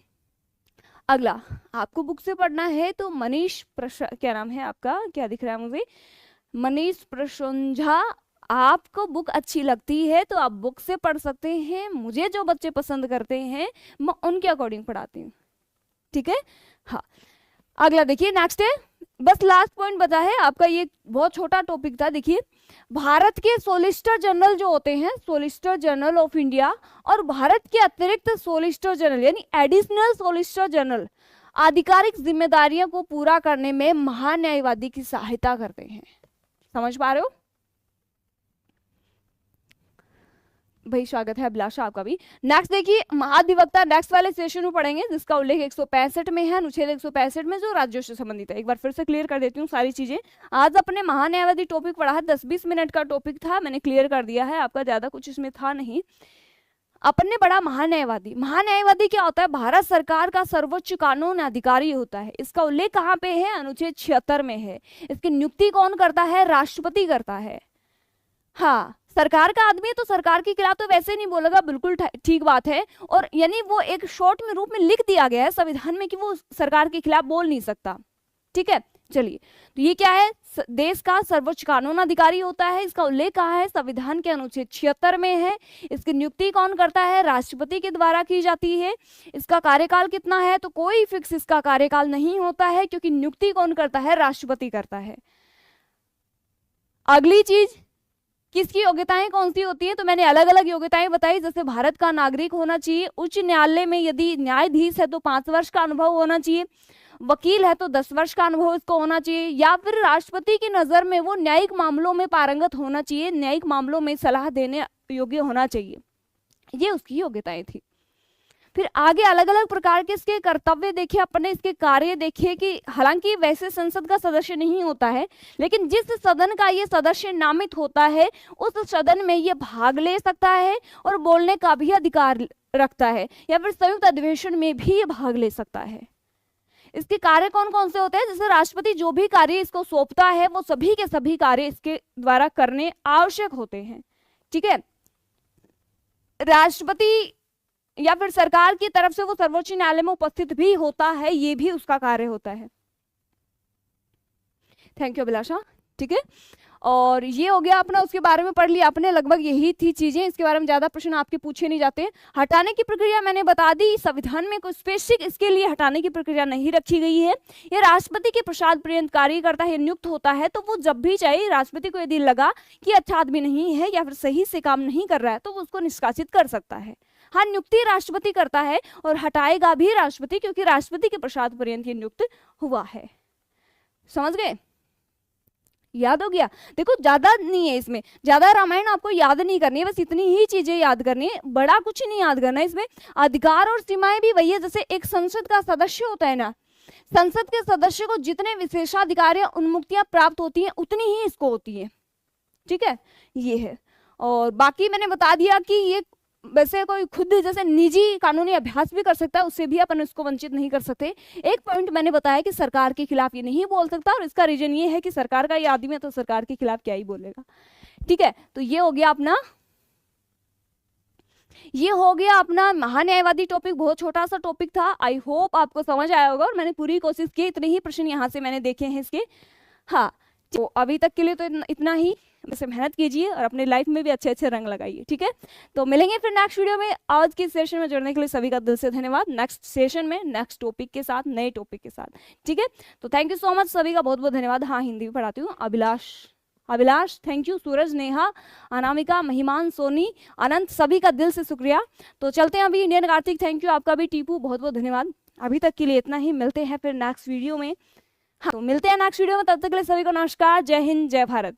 अगला, आपको बुक से पढ़ना है तो मनीष क्या नाम है आपका, क्या दिख रहा है मुझे, मनीष प्रशंझा। आपको बुक अच्छी लगती है तो आप बुक से पढ़ सकते हैं, मुझे जो बच्चे पसंद करते हैं मैं उनके अकॉर्डिंग पढ़ाती हूँ। ठीक है, हाँ अगला देखिए, नेक्स्ट है, बस लास्ट पॉइंट बता है आपका, ये बहुत छोटा टॉपिक था। देखिए, भारत के सोलिसिटर जनरल जो होते हैं, सोलिसिटर जनरल ऑफ इंडिया, और भारत के अतिरिक्त सोलिसिटर जनरल यानी एडिशनल सोलिसिटर जनरल आधिकारिक जिम्मेदारियों को पूरा करने में महान्यायवादी की सहायता करते हैं। समझ पा रहे हो? भाई स्वागत है अभिलाषा आपका भी। नेक्स्ट देखिए महाधिवक्ता नेक्स्ट वाले सेशन में पढ़ेंगे, जिसका उल्लेख 165 में है, अनुच्छेद 165 में, जो राज्यों से संबंधित है। एक बार फिर से क्लियर कर देती हूँ सारी चीजें। आज अपने महान्यायवादी टॉपिक पढ़ा है, 10-20 मिनट का टॉपिक था, मैंने क्लियर कर दिया है, आपका ज्यादा कुछ इसमें था नहीं। अपने बड़ा महान्यायवादी, महान्यायवादी क्या होता है? भारत सरकार का सर्वोच्च कानून अधिकारी होता है। इसका उल्लेख कहाँ पे है? अनुच्छेद 76 में है। इसकी नियुक्ति कौन करता है? राष्ट्रपति करता है। हाँ, सरकार का आदमी है तो सरकार के खिलाफ तो वैसे नहीं बोलेगा, बिल्कुल ठीक बात है। और यानी वो एक शॉर्ट में रूप में लिख दिया गया है संविधान में कि वो सरकार के खिलाफ बोल नहीं सकता। ठीक है, चलिए, तो ये क्या है? देश का सर्वोच्च कानून अधिकारी होता है। इसका उल्लेख कहाँ है? संविधान के अनुच्छेद 76 में है। इसकी नियुक्ति कौन करता है? राष्ट्रपति के द्वारा की जाती है। इसका कार्यकाल कितना है? तो कोई फिक्स इसका कार्यकाल नहीं होता है, क्योंकि नियुक्ति कौन करता है? राष्ट्रपति करता है। अगली चीज, किसकी योग्यताएं कौन सी होती है? तो मैंने अलग अलग योग्यताएं बताई, जैसे भारत का नागरिक होना चाहिए, उच्च न्यायालय में यदि न्यायाधीश है तो 5 वर्ष का अनुभव होना चाहिए, वकील है तो 10 वर्ष का अनुभव इसको होना चाहिए, या फिर राष्ट्रपति की नजर में वो न्यायिक मामलों में पारंगत होना चाहिए, न्यायिक मामलों में सलाह देने योग्य होना चाहिए। ये उसकी योग्यताएं थी। फिर आगे अलग अलग प्रकार के इसके कर्तव्य देखिए, अपने इसके कार्य देखिए कि हालांकि वैसे संसद का सदस्य नहीं होता है, लेकिन जिस सदन का ये सदस्य नामित होता है उस सदन में ये भाग ले सकता है और बोलने का भी अधिकार रखता है, या फिर संयुक्त अधिवेशन में भी ये भाग ले सकता है। इसके कार्य कौन कौन से होते हैं? जैसे राष्ट्रपति जो भी कार्य इसको सौंपता है वो सभी के सभी कार्य इसके द्वारा करने आवश्यक होते हैं। ठीक है, राष्ट्रपति या फिर सरकार की तरफ से वो सर्वोच्च न्यायालय में उपस्थित भी होता है, ये भी उसका कार्य होता है। थैंक यू अभिलाषा। ठीक है, और ये हो गया अपना, उसके बारे में पढ़ लिया आपने, लगभग यही थी चीजें, इसके बारे में ज्यादा प्रश्न आपके पूछे नहीं जाते। हटाने की प्रक्रिया मैंने बता दी, संविधान में कोई स्पेसिफिक इसके लिए हटाने की प्रक्रिया नहीं रखी गई है। ये राष्ट्रपति के प्रसाद पर्यंत कार्य करता है, नियुक्त होता है, तो वो जब भी चाहे राष्ट्रपति को यदि लगा कि अच्छा आदमी नहीं है या फिर सही से काम नहीं कर रहा है तो वो उसको निष्कासित कर सकता है। हाँ, नियुक्ति राष्ट्रपति करता है और हटाएगा भी राष्ट्रपति, क्योंकि राष्ट्रपति के प्रसाद पर्यंत ये नियुक्त हुआ है। समझ गए? याद हो गया? देखो ज्यादा नहीं है इसमें, ज्यादा रामायण आपको याद नहीं करनी है, बस इतनी ही चीजें याद करनी है, बड़ा कुछ नहीं याद करना है इसमें। अधिकार और सीमाएं भी वही है, जैसे एक संसद का सदस्य होता है ना, संसद के सदस्य को जितने विशेषाधिकार या उन्मुक्तियां प्राप्त होती हैं उतनी ही इसको होती है। ठीक है, ये है। और बाकी मैंने बता दिया कि ये वैसे कोई खुद जैसे निजी कानूनी अभ्यास भी कर सकता है, उससे भी अपन इसको वंचित नहीं कर सकते। एक पॉइंट मैंने बताया कि सरकार के खिलाफ ये नहीं बोल सकता, और इसका रीजन ये है कि सरकार का ये आदमी है तो सरकार के खिलाफ क्या ही बोलेगा। ठीक है, तो ये हो गया अपना, ये हो गया अपना महान्यायवादी टॉपिक। बहुत छोटा सा टॉपिक था, आई होप आपको समझ आया होगा, और मैंने पूरी कोशिश की, इतने ही प्रश्न यहाँ से मैंने देखे हैं इसके। हाँ, तो अभी तक के लिए तो इतना ही, वैसे मेहनत कीजिए और अपने लाइफ में भी अच्छे अच्छे रंग लगाइए। ठीक है, तो मिलेंगे फिर नेक्स्ट वीडियो में। आज की सेशन में जुड़ने के लिए सभी का दिल से धन्यवाद। नेक्स्ट सेशन में नेक्स्ट टॉपिक के साथ, नए टॉपिक के साथ। ठीक है, तो थैंक यू सो मच, सभी का बहुत बहुत धन्यवाद। हाँ, हिंदी भी पढ़ाती हूँ। अभिलाष थैंक यू, सूरज, नेहा, अनामिका, महिमान, सोनी, अनंत, सभी का दिल से शुक्रिया। तो चलते हैं अभी इंडियन कार्तिक, थैंक यू आपका भी। टीपू, बहुत बहुत धन्यवाद। अभी तक के लिए इतना ही, मिलते हैं फिर नेक्स्ट वीडियो में। हाँ, तो मिलते हैं नेक्स्ट वीडियो में, तब तक के लिए सभी को नमस्कार, जय हिंद, जय भारत।